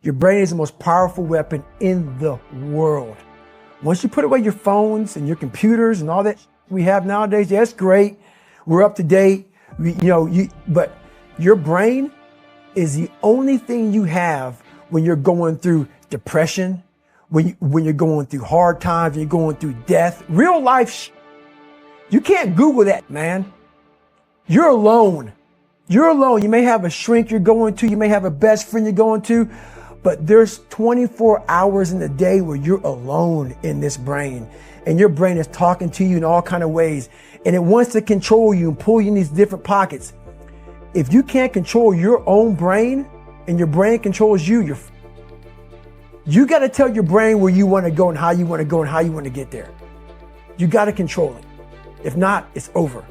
Your brain is the most powerful weapon in the world. Once you put away your phones and your computers and all that we have nowadays, yeah, it's great. We're up to date. But your brain is the only thing you have when you're going through depression, when you're going through hard times, when you're going through death, real life. You can't Google that, man. You're alone. You're alone. You may have a shrink you're going to. You may have a best friend you're going to. But there's 24 hours in the day where you're alone in this brain. And your brain is talking to you in all kinds of ways. And it wants to control you and pull you in these different pockets. If you can't control your own brain and your brain controls you, you got to tell your brain where you want to go and how you want to go and how you want to get there. You got to control it. If not, it's over.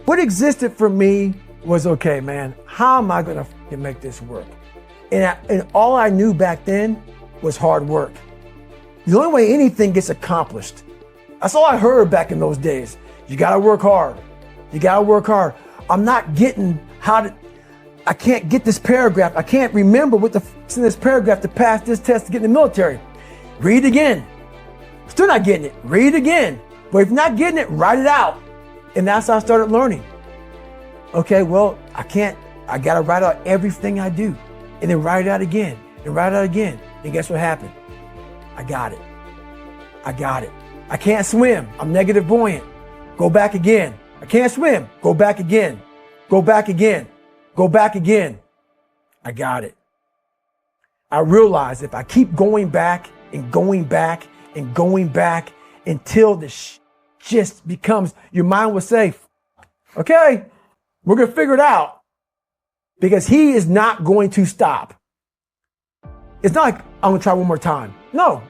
What existed for me was, okay, man, how am I going to make this work? And all I knew back then was hard work. The only way anything gets accomplished. That's all I heard back in those days. You got to work hard. You got to work hard. I'm not getting I can't get this paragraph. I can't remember what the f***'s in this paragraph to pass this test to get in the military. Read again. Still not getting it. Read again. But if you're not getting it, write it out. And that's how I started learning. Okay, well, I got to write out everything I do. And then write it out again. And write it out again. And guess what happened? I got it. I can't swim. I'm negative buoyant. Go back again. I can't swim. Go back again. Go back again. Go back again. I got it. I realized if I keep going back and going back and going back until just becomes, your mind will say, okay, we're going to figure it out. Because he is not going to stop. It's not like I'm going to try one more time. No,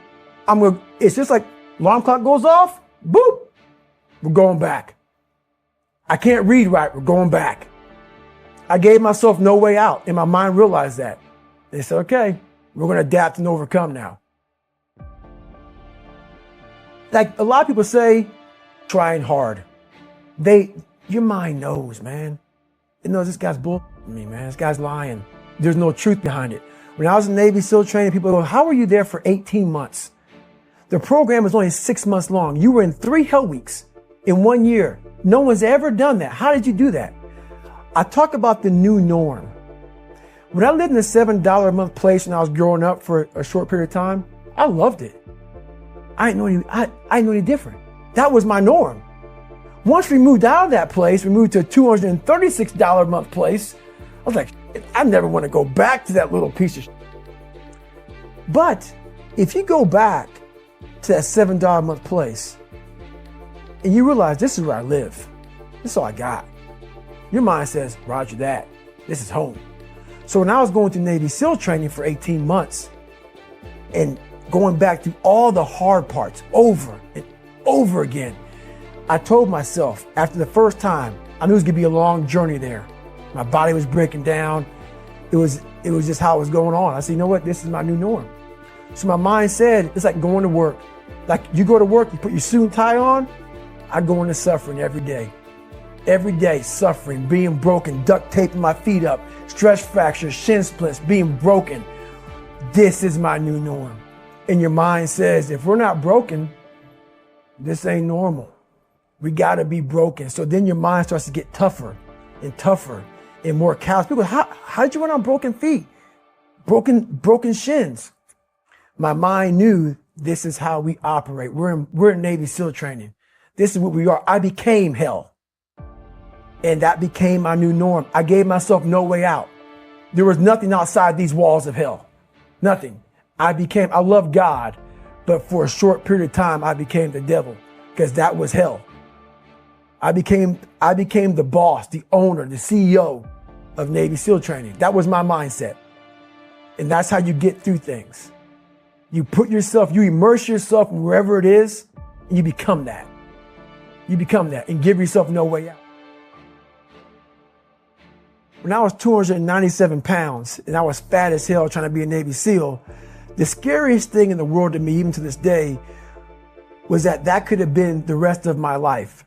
it's just like alarm clock goes off, boop, we're going back. I can't read right, we're going back. I gave myself no way out, and my mind realized that. They said, okay, we're going to adapt and overcome now. Like a lot of people say, trying hard. Your mind knows, man. It knows this guy's bull. Me, man, this guy's lying. There's no truth behind it. When I was in Navy SEAL training, people go, how were you there for 18 months? The program was only 6 months long. You were in 3 hell weeks in 1 year. No one's ever done that. How did you do that? I talk about the new norm. When I lived in a $7 a month place when I was growing up for a short period of time, I loved it. I didn't know any different. That was my norm. Once we moved out of that place, we moved to a $236 a month place. I was like, I never want to go back to that little piece of shit. But if you go back to that $7 a month place and you realize this is where I live, this is all I got. Your mind says, Roger that, this is home. So when I was going through Navy SEAL training for 18 months and going back through all the hard parts over and over again, I told myself after the first time, I knew it was gonna be a long journey there. My body was breaking down. It was just how it was going on. I said, you know what? This is my new norm. So my mind said, it's like going to work. Like you go to work, you put your suit and tie on. I go into suffering every day. Every day, suffering, being broken, duct taping my feet up, stress fractures, shin splints, being broken. This is my new norm. And your mind says, if we're not broken, this ain't normal. We gotta be broken. So then your mind starts to get tougher and tougher and more callous. People, how did you run on broken feet? Broken shins. My mind knew this is how we operate. We're in Navy SEAL training. This is what we are. I became hell. And that became my new norm. I gave myself no way out. There was nothing outside these walls of hell. Nothing. I loved God, but for a short period of time, I became the devil because that was hell. I became the boss, the owner, the CEO of Navy SEAL training. That was my mindset. And that's how you get through things. You immerse yourself in wherever it is, and you become that. You become that and give yourself no way out. When I was 297 pounds and I was fat as hell trying to be a Navy SEAL, the scariest thing in the world to me, even to this day, was that could have been the rest of my life.